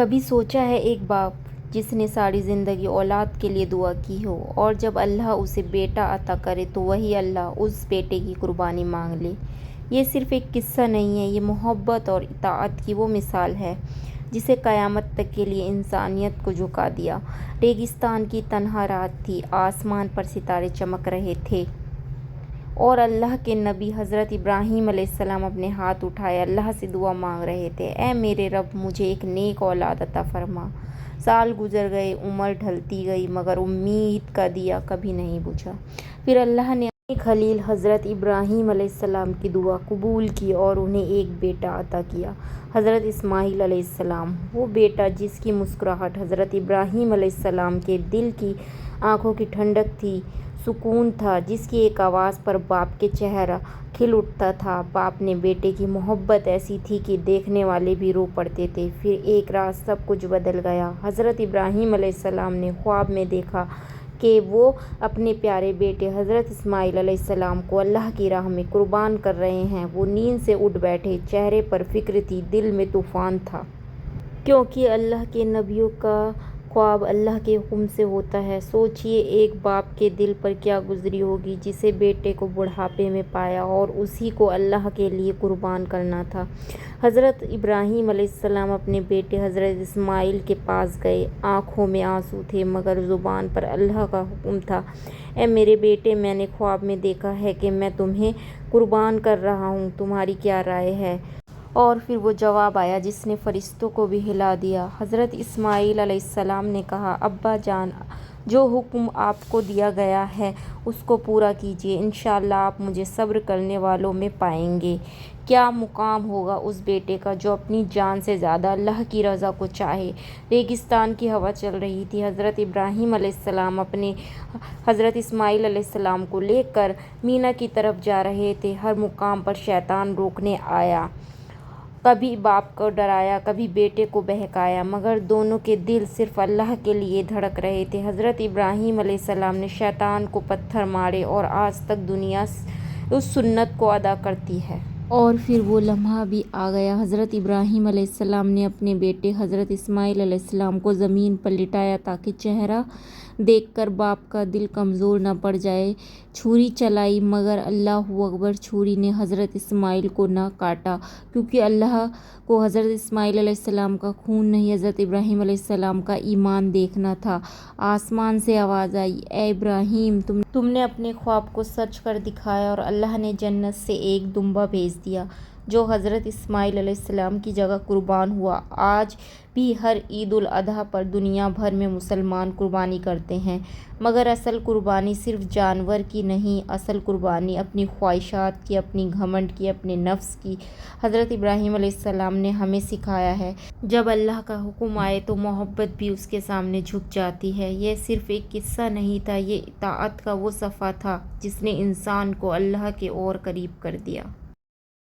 کبھی سوچا ہے ایک باپ جس نے ساری زندگی اولاد کے لیے دعا کی ہو اور جب اللہ اسے بیٹا عطا کرے تو وہی اللہ اس بیٹے کی قربانی مانگ لے؟ یہ صرف ایک قصہ نہیں ہے، یہ محبت اور اطاعت کی وہ مثال ہے جسے قیامت تک کے لیے انسانیت کو جھکا دیا۔ ریگستان کی تنہا رات تھی، آسمان پر ستارے چمک رہے تھے اور اللہ کے نبی حضرت ابراہیم علیہ السلام اپنے ہاتھ اٹھائے اللہ سے دعا مانگ رہے تھے، اے میرے رب مجھے ایک نیک اولاد عطا فرما۔ سال گزر گئے، عمر ڈھلتی گئی، مگر امید کا دیا کبھی نہیں بجھا۔ پھر اللہ نے اپنے خلیل حضرت ابراہیم علیہ السلام کی دعا قبول کی اور انہیں ایک بیٹا عطا کیا، حضرت اسماعیل علیہ السلام۔ وہ بیٹا جس کی مسکراہٹ حضرت ابراہیم علیہ السلام کے دل کی آنکھوں کی ٹھنڈک تھی، سکون تھا، جس کی ایک آواز پر باپ کے چہرہ کھل اٹھتا تھا۔ باپ نے بیٹے کی محبت ایسی تھی کہ دیکھنے والے بھی رو پڑتے تھے۔ پھر ایک رات سب کچھ بدل گیا۔ حضرت ابراہیم علیہ السلام نے خواب میں دیکھا کہ وہ اپنے پیارے بیٹے حضرت اسماعیل علیہ السلام کو اللہ کی راہ میں قربان کر رہے ہیں۔ وہ نیند سے اٹھ بیٹھے، چہرے پر فکر تھی، دل میں طوفان تھا۔ کیونکہ اللہ کے نبیوں کا خواب اللہ کے حکم سے ہوتا ہے۔ سوچئے ایک باپ کے دل پر کیا گزری ہوگی جسے بیٹے کو بڑھاپے میں پایا اور اسی کو اللہ کے لیے قربان کرنا تھا۔ حضرت ابراہیم علیہ السلام اپنے بیٹے حضرت اسماعیل کے پاس گئے، آنکھوں میں آنسو تھے مگر زبان پر اللہ کا حکم تھا، اے میرے بیٹے میں نے خواب میں دیکھا ہے کہ میں تمہیں قربان کر رہا ہوں، تمہاری کیا رائے ہے؟ اور پھر وہ جواب آیا جس نے فرشتوں کو بھی ہلا دیا۔ حضرت اسماعیل علیہ السلام نے کہا، ابا جان، جو حکم آپ کو دیا گیا ہے اس کو پورا کیجیے، انشاءاللہ آپ مجھے صبر کرنے والوں میں پائیں گے۔ کیا مقام ہوگا اس بیٹے کا جو اپنی جان سے زیادہ اللہ کی رضا کو چاہے۔ ریگستان کی ہوا چل رہی تھی، حضرت ابراہیم علیہ السلام اپنے حضرت اسماعیل علیہ السلام کو لے کر مینا کی طرف جا رہے تھے۔ ہر مقام پر شیطان روکنے آیا، کبھی باپ کو ڈرایا، کبھی بیٹے کو بہکایا، مگر دونوں کے دل صرف اللہ کے لیے دھڑک رہے تھے۔ حضرت ابراہیم علیہ السلام نے شیطان کو پتھر مارے اور آج تک دنیا اس سنت کو ادا کرتی ہے۔ اور پھر وہ لمحہ بھی آ گیا۔ حضرت ابراہیم علیہ السلام نے اپنے بیٹے حضرت اسماعیل علیہ السلام کو زمین پر لٹایا تاکہ چہرہ دیکھ کر باپ کا دل کمزور نہ پڑ جائے۔ چھری چلائی مگر اللہ اکبر، چھری نے حضرت اسماعیل کو نہ کاٹا، کیونکہ اللہ کو حضرت اسماعیل علیہ السلام کا خون نہیں، حضرت ابراہیم علیہ السلام کا ایمان دیکھنا تھا۔ آسمان سے آواز آئی، اے ابراہیم، تم نے اپنے خواب کو سچ کر دکھایا اور اللہ نے جنت سے ایک دمبا بھیج دیا جو حضرت اسماعیل علیہ السلام کی جگہ قربان ہوا۔ آج بھی ہر عید الاضحیٰ پر دنیا بھر میں مسلمان قربانی کرتے ہیں، مگر اصل قربانی صرف جانور کی نہیں، اصل قربانی اپنی خواہشات کی، اپنی گھمنڈ کی، اپنے نفس کی۔ حضرت ابراہیم علیہ السلام نے ہمیں سکھایا ہے، جب اللہ کا حکم آئے تو محبت بھی اس کے سامنے جھک جاتی ہے۔ یہ صرف ایک قصہ نہیں تھا، یہ اطاعت کا وہ صفحہ تھا جس نے انسان کو اللہ کے اور قریب کر دیا۔